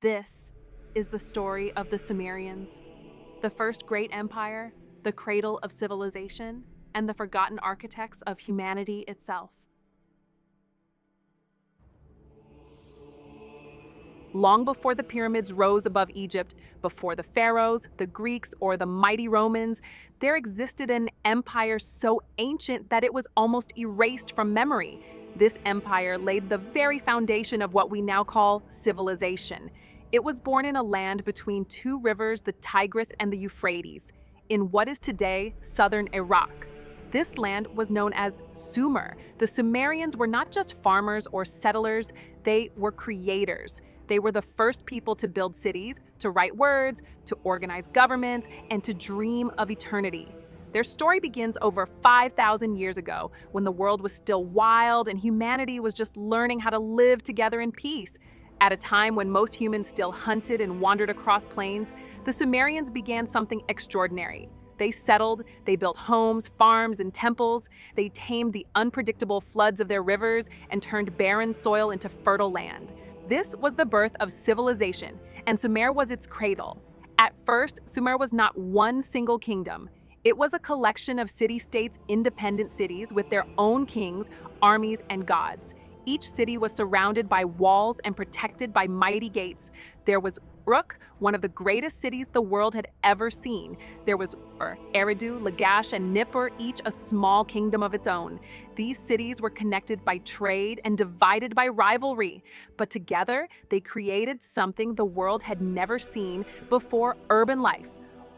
This is the story of the Sumerians, the first great empire, the cradle of civilization, and the forgotten architects of humanity itself. Long before the pyramids rose above Egypt, before the pharaohs, the Greeks, or the mighty Romans, there existed an empire so ancient that it was almost erased from memory. This empire laid the very foundation of what we now call civilization. It was born in a land between two rivers, the Tigris and the Euphrates, in what is today southern Iraq. This land was known as Sumer. The Sumerians were not just farmers or settlers, they were creators. They were the first people to build cities, to write words, to organize governments, and to dream of eternity. Their story begins over 5,000 years ago, when the world was still wild and humanity was just learning how to live together in peace. At a time when most humans still hunted and wandered across plains, the Sumerians began something extraordinary. They settled, they built homes, farms, and temples. They tamed the unpredictable floods of their rivers and turned barren soil into fertile land. This was the birth of civilization, and Sumer was its cradle. At first, Sumer was not one single kingdom. It was a collection of city-states, independent cities with their own kings, armies, and gods. Each city was surrounded by walls and protected by mighty gates. There was Uruk, one of the greatest cities the world had ever seen. There was Eridu, Lagash, and Nippur, each a small kingdom of its own. These cities were connected by trade and divided by rivalry, but together they created something the world had never seen before: urban life.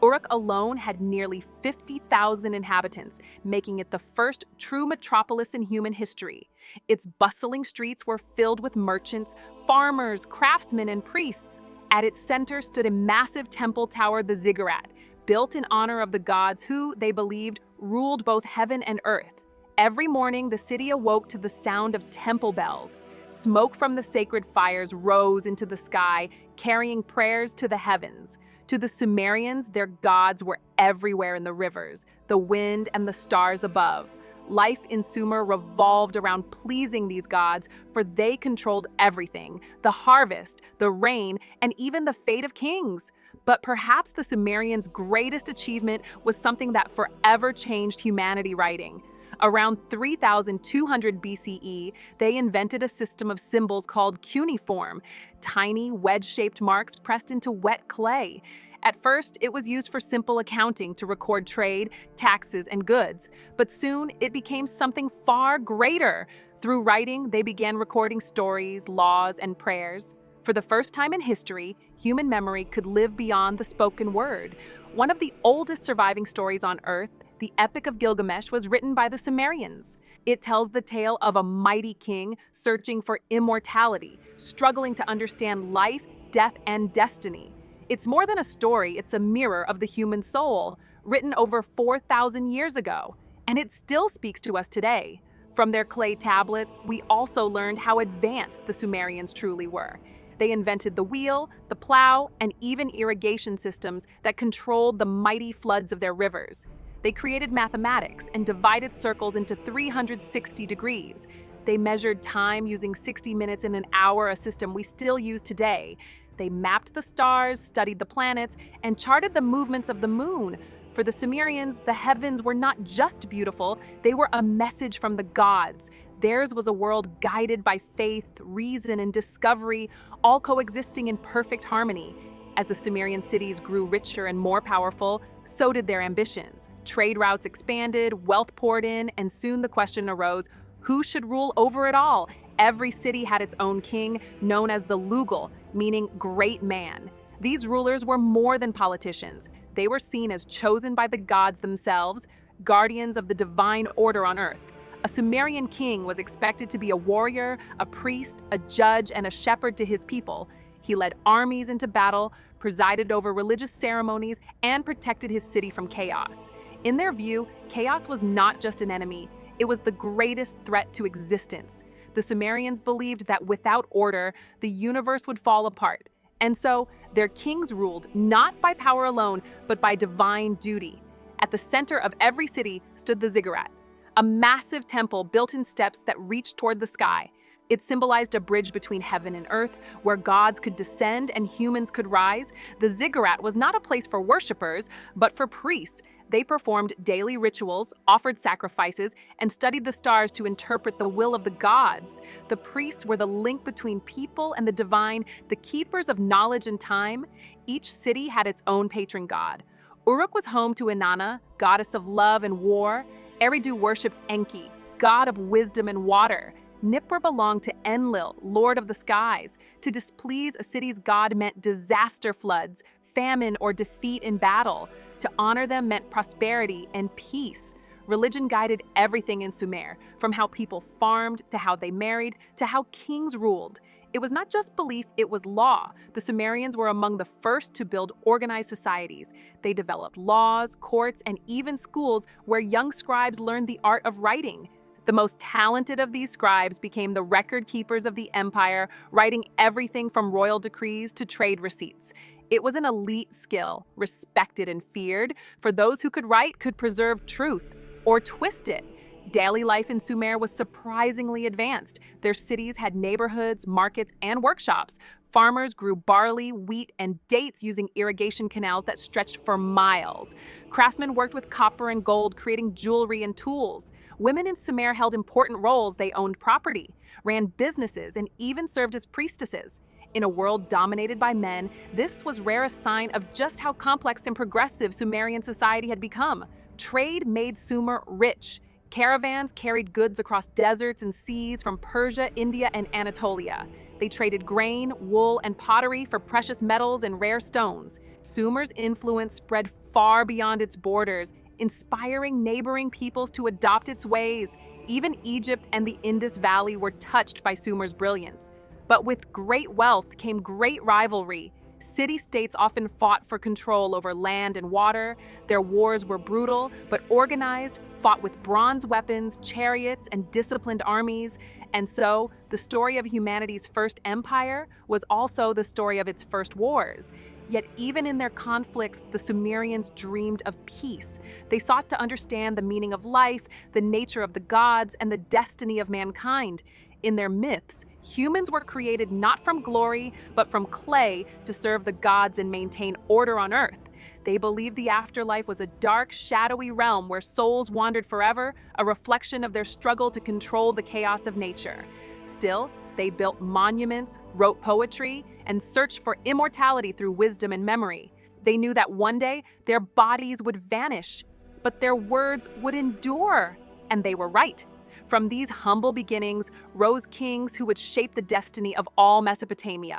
Uruk alone had nearly 50,000 inhabitants, making it the first true metropolis in human history. Its bustling streets were filled with merchants, farmers, craftsmen, and priests. At its center stood a massive temple tower, the ziggurat, built in honor of the gods who, they believed, ruled both heaven and earth. Every morning, the city awoke to the sound of temple bells. Smoke from the sacred fires rose into the sky, carrying prayers to the heavens. To the Sumerians, their gods were everywhere in the rivers, the wind, and the stars above. Life in Sumer revolved around pleasing these gods, for they controlled everything: the harvest, the rain, and even the fate of kings. But perhaps the Sumerians' greatest achievement was something that forever changed humanity: writing. Around 3200 BCE, they invented a system of symbols called cuneiform, tiny wedge-shaped marks pressed into wet clay. At first, it was used for simple accounting to record trade, taxes, and goods. But soon, it became something far greater. Through writing, they began recording stories, laws, and prayers. For the first time in history, human memory could live beyond the spoken word. One of the oldest surviving stories on Earth, the Epic of Gilgamesh, was written by the Sumerians. It tells the tale of a mighty king searching for immortality, struggling to understand life, death, and destiny. It's more than a story, it's a mirror of the human soul, written over 4,000 years ago, and it still speaks to us today. From their clay tablets, we also learned how advanced the Sumerians truly were. They invented the wheel, the plow, and even irrigation systems that controlled the mighty floods of their rivers. They created mathematics and divided circles into 360 degrees. They measured time using 60 minutes in an hour, a system we still use today. They mapped the stars, studied the planets, and charted the movements of the moon. For the Sumerians, the heavens were not just beautiful, they were a message from the gods. Theirs was a world guided by faith, reason, and discovery, all coexisting in perfect harmony. As the Sumerian cities grew richer and more powerful, so did their ambitions. Trade routes expanded, wealth poured in, and soon the question arose: who should rule over it all? Every city had its own king, known as the Lugal, meaning great man. These rulers were more than politicians. They were seen as chosen by the gods themselves, guardians of the divine order on earth. A Sumerian king was expected to be a warrior, a priest, a judge, and a shepherd to his people. He led armies into battle, presided over religious ceremonies, and protected his city from chaos. In their view, chaos was not just an enemy, it was the greatest threat to existence. The Sumerians believed that without order, the universe would fall apart. And so, their kings ruled not by power alone, but by divine duty. At the center of every city stood the ziggurat, a massive temple built in steps that reached toward the sky. It symbolized a bridge between heaven and earth, where gods could descend and humans could rise. The ziggurat was not a place for worshippers, but for priests. They performed daily rituals, offered sacrifices, and studied the stars to interpret the will of the gods. The priests were the link between people and the divine, the keepers of knowledge and time. Each city had its own patron god. Uruk was home to Inanna, goddess of love and war. Eridu worshipped Enki, god of wisdom and water. Nippur belonged to Enlil, lord of the skies. To displease a city's god meant disaster, floods, famine, or defeat in battle. To honor them meant prosperity and peace. Religion guided everything in Sumer, from how people farmed to how they married to how kings ruled. It was not just belief, it was law. The Sumerians were among the first to build organized societies. They developed laws, courts, and even schools where young scribes learned the art of writing. The most talented of these scribes became the record keepers of the empire, writing everything from royal decrees to trade receipts. It was an elite skill, respected and feared, for those who could write could preserve truth or twist it. Daily life in Sumer was surprisingly advanced. Their cities had neighborhoods, markets, and workshops. Farmers grew barley, wheat, and dates using irrigation canals that stretched for miles. Craftsmen worked with copper and gold, creating jewelry and tools. Women in Sumer held important roles. They owned property, ran businesses, and even served as priestesses. In a world dominated by men, this was rarest sign of just how complex and progressive Sumerian society had become. Trade made Sumer rich. Caravans carried goods across deserts and seas from Persia, India, and Anatolia. They traded grain, wool, and pottery for precious metals and rare stones. Sumer's influence spread far beyond its borders, inspiring neighboring peoples to adopt its ways. Even Egypt and the Indus Valley were touched by Sumer's brilliance. But with great wealth came great rivalry. City-states often fought for control over land and water. Their wars were brutal, but organized, fought with bronze weapons, chariots, and disciplined armies. And so, the story of humanity's first empire was also the story of its first wars. Yet even in their conflicts, the Sumerians dreamed of peace. They sought to understand the meaning of life, the nature of the gods, and the destiny of mankind. In their myths, humans were created not from glory, but from clay to serve the gods and maintain order on earth. They believed the afterlife was a dark, shadowy realm where souls wandered forever, a reflection of their struggle to control the chaos of nature. Still, they built monuments, wrote poetry, and searched for immortality through wisdom and memory. They knew that one day their bodies would vanish, but their words would endure. And they were right. From these humble beginnings rose kings who would shape the destiny of all Mesopotamia.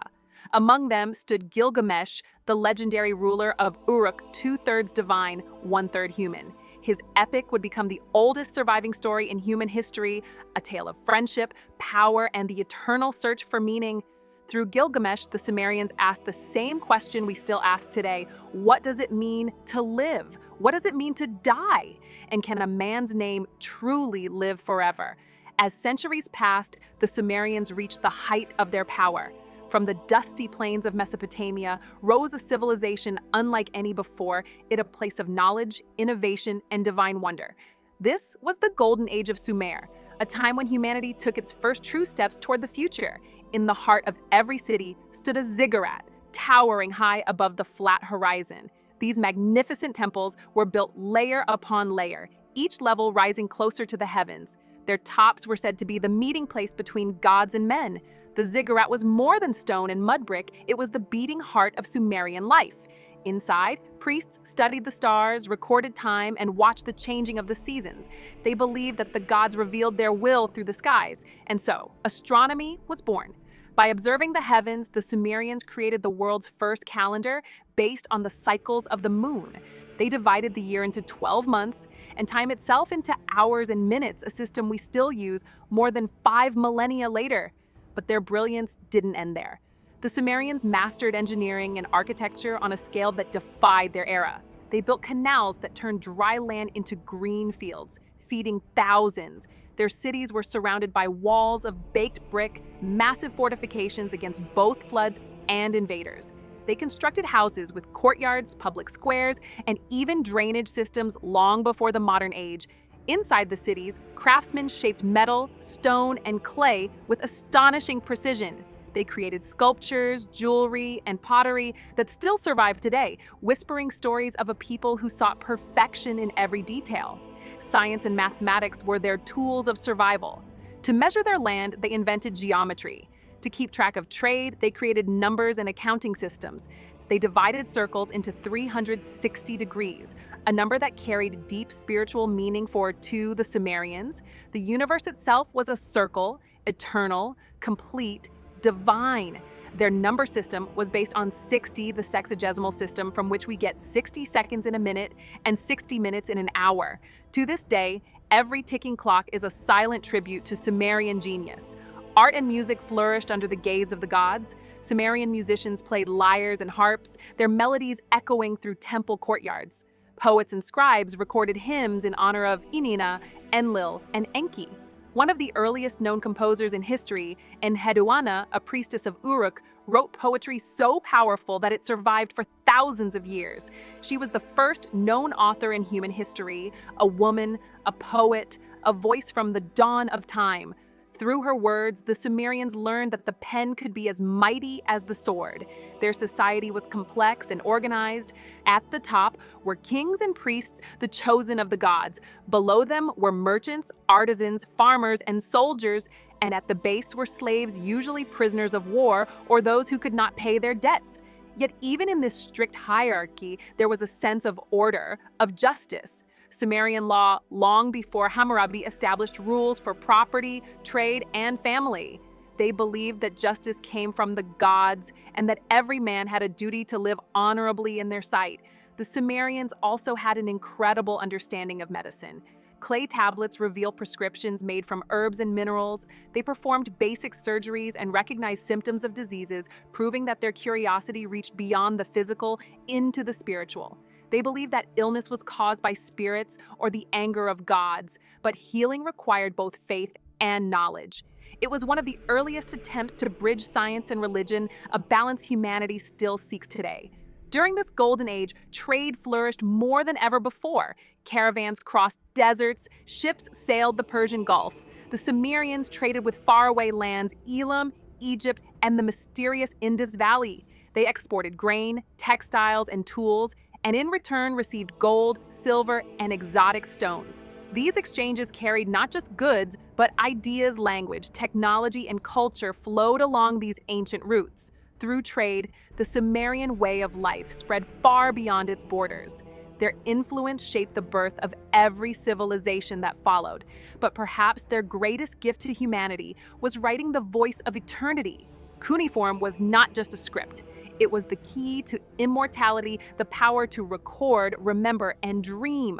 Among them stood Gilgamesh, the legendary ruler of Uruk, 2/3 divine, 1/3 human. His epic would become the oldest surviving story in human history, a tale of friendship, power, and the eternal search for meaning. Through Gilgamesh, the Sumerians asked the same question we still ask today: what does it mean to live? What does it mean to die? And can a man's name truly live forever? As centuries passed, the Sumerians reached the height of their power. From the dusty plains of Mesopotamia rose a civilization unlike any before, it a place of knowledge, innovation, and divine wonder. This was the golden age of Sumer, a time when humanity took its first true steps toward the future. In the heart of every city stood a ziggurat, towering high above the flat horizon. These magnificent temples were built layer upon layer, each level rising closer to the heavens. Their tops were said to be the meeting place between gods and men. The ziggurat was more than stone and mud brick, it was the beating heart of Sumerian life. Inside, priests studied the stars, recorded time, and watched the changing of the seasons. They believed that the gods revealed their will through the skies, and so astronomy was born. By observing the heavens, the Sumerians created the world's first calendar based on the cycles of the moon. They divided the year into 12 months and time itself into hours and minutes, a system we still use more than 5 millennia later. But their brilliance didn't end there. The Sumerians mastered engineering and architecture on a scale that defied their era. They built canals that turned dry land into green fields, feeding thousands. Their cities were surrounded by walls of baked brick, massive fortifications against both floods and invaders. They constructed houses with courtyards, public squares, and even drainage systems long before the modern age. Inside the cities, craftsmen shaped metal, stone, and clay with astonishing precision. They created sculptures, jewelry, and pottery that still survive today, whispering stories of a people who sought perfection in every detail. Science and mathematics were their tools of survival. To measure their land, they invented geometry. To keep track of trade, they created numbers and accounting systems. They divided circles into 360 degrees, a number that carried deep spiritual meaning to the Sumerians. The universe itself was a circle, eternal, complete, divine. Their number system was based on 60, the sexagesimal system, from which we get 60 seconds in a minute and 60 minutes in an hour. To this day, every ticking clock is a silent tribute to Sumerian genius. Art and music flourished under the gaze of the gods. Sumerian musicians played lyres and harps, their melodies echoing through temple courtyards. Poets and scribes recorded hymns in honor of Inanna, Enlil, and Enki. One of the earliest known composers in history, Enheduanna, a priestess of Uruk, wrote poetry so powerful that it survived for thousands of years. She was the first known author in human history, a woman, a poet, a voice from the dawn of time. Through her words, the Sumerians learned that the pen could be as mighty as the sword. Their society was complex and organized. At the top were kings and priests, the chosen of the gods. Below them were merchants, artisans, farmers, and soldiers. And at the base were slaves, usually prisoners of war or those who could not pay their debts. Yet even in this strict hierarchy, there was a sense of order, of justice. Sumerian law, long before Hammurabi, established rules for property, trade, and family. They believed that justice came from the gods and that every man had a duty to live honorably in their sight. The Sumerians also had an incredible understanding of medicine. Clay tablets reveal prescriptions made from herbs and minerals. They performed basic surgeries and recognized symptoms of diseases, proving that their curiosity reached beyond the physical into the spiritual. They believed that illness was caused by spirits or the anger of gods, but healing required both faith and knowledge. It was one of the earliest attempts to bridge science and religion, a balance humanity still seeks today. During this golden age, trade flourished more than ever before. Caravans crossed deserts, ships sailed the Persian Gulf. The Sumerians traded with faraway lands, Elam, Egypt, and the mysterious Indus Valley. They exported grain, textiles, and tools, and in return received gold, silver, and exotic stones. These exchanges carried not just goods, but ideas, language, technology, and culture flowed along these ancient routes. Through trade, the Sumerian way of life spread far beyond its borders. Their influence shaped the birth of every civilization that followed, but perhaps their greatest gift to humanity was writing the voice of eternity. Cuneiform was not just a script. It was the key to immortality, the power to record, remember, and dream.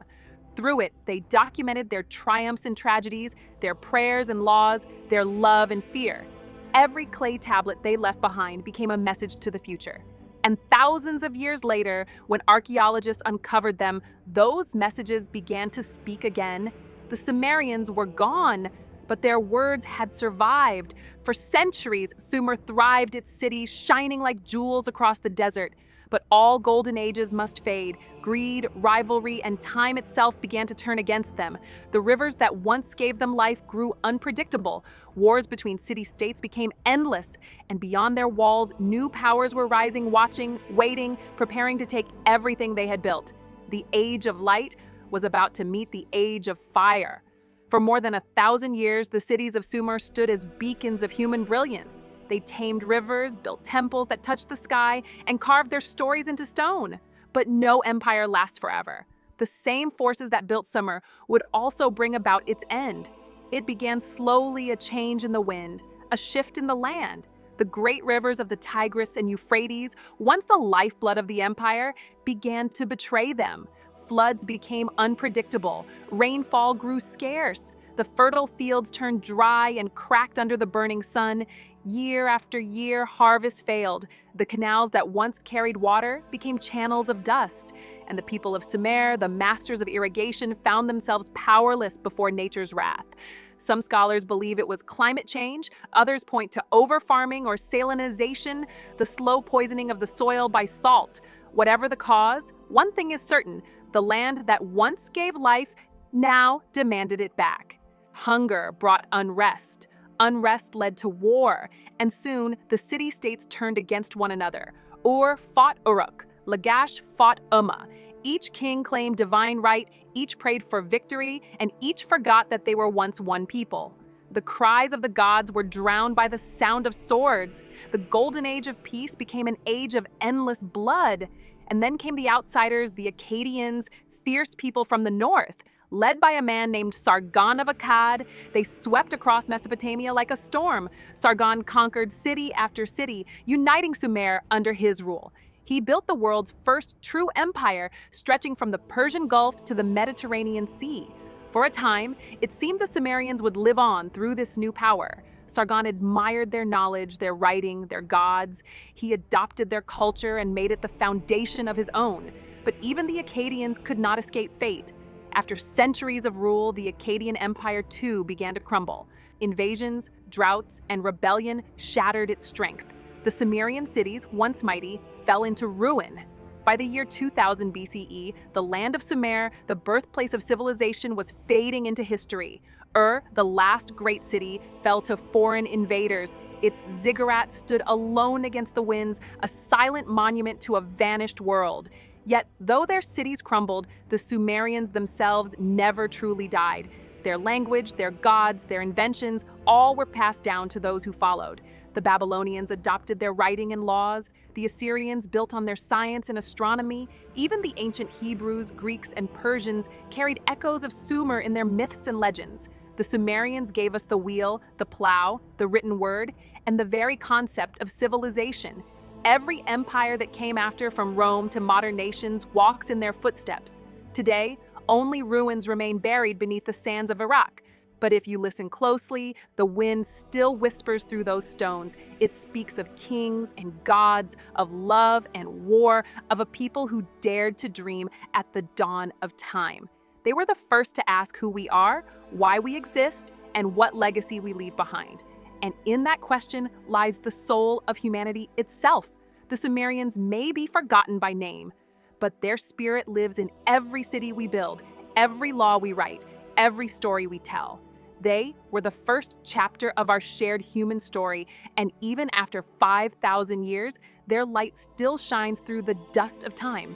Through it, they documented their triumphs and tragedies, their prayers and laws, their love and fear. Every clay tablet they left behind became a message to the future. And thousands of years later, when archaeologists uncovered them, those messages began to speak again. The Sumerians were gone, but their words had survived. For centuries, Sumer thrived, its cities shining like jewels across the desert. But all golden ages must fade. Greed, rivalry, and time itself began to turn against them. The rivers that once gave them life grew unpredictable. Wars between city-states became endless, and beyond their walls, new powers were rising, watching, waiting, preparing to take everything they had built. The Age of Light was about to meet the Age of Fire. For more than 1,000 years, the cities of Sumer stood as beacons of human brilliance. They tamed rivers, built temples that touched the sky, and carved their stories into stone. But no empire lasts forever. The same forces that built Sumer would also bring about its end. It began slowly, a change in the wind, a shift in the land. The great rivers of the Tigris and Euphrates, once the lifeblood of the empire, began to betray them. Floods became unpredictable. Rainfall grew scarce. The fertile fields turned dry and cracked under the burning sun. Year after year, harvest failed. The canals that once carried water became channels of dust. And the people of Sumer, the masters of irrigation, found themselves powerless before nature's wrath. Some scholars believe it was climate change. Others point to over-farming or salinization, the slow poisoning of the soil by salt. Whatever the cause, one thing is certain: the land that once gave life now demanded it back. Hunger brought unrest. Unrest led to war, and soon the city-states turned against one another. Ur fought Uruk, Lagash fought Umma. Each king claimed divine right, each prayed for victory, and each forgot that they were once one people. The cries of the gods were drowned by the sound of swords. The golden age of peace became an age of endless blood. And then came the outsiders, the Akkadians, fierce people from the north. Led by a man named Sargon of Akkad, they swept across Mesopotamia like a storm. Sargon conquered city after city, uniting Sumer under his rule. He built the world's first true empire, stretching from the Persian Gulf to the Mediterranean Sea. For a time, it seemed the Sumerians would live on through this new power. Sargon admired their knowledge, their writing, their gods. He adopted their culture and made it the foundation of his own. But even the Akkadians could not escape fate. After centuries of rule, the Akkadian Empire too began to crumble. Invasions, droughts, and rebellion shattered its strength. The Sumerian cities, once mighty, fell into ruin. By the year 2000 BCE, the land of Sumer, the birthplace of civilization, was fading into history. Ur, the last great city, fell to foreign invaders. Its ziggurat stood alone against the winds, a silent monument to a vanished world. Yet, though their cities crumbled, the Sumerians themselves never truly died. Their language, their gods, their inventions, all were passed down to those who followed. The Babylonians adopted their writing and laws. The Assyrians built on their science and astronomy. Even the ancient Hebrews, Greeks, and Persians carried echoes of Sumer in their myths and legends. The Sumerians gave us the wheel, the plow, the written word, and the very concept of civilization. Every empire that came after, from Rome to modern nations, walks in their footsteps. Today, only ruins remain buried beneath the sands of Iraq. But if you listen closely, the wind still whispers through those stones. It speaks of kings and gods, of love and war, of a people who dared to dream at the dawn of time. They were the first to ask who we are, why we exist, and what legacy we leave behind. And in that question lies the soul of humanity itself. The Sumerians may be forgotten by name, but their spirit lives in every city we build, every law we write, every story we tell. They were the first chapter of our shared human story, and even after 5,000 years, their light still shines through the dust of time.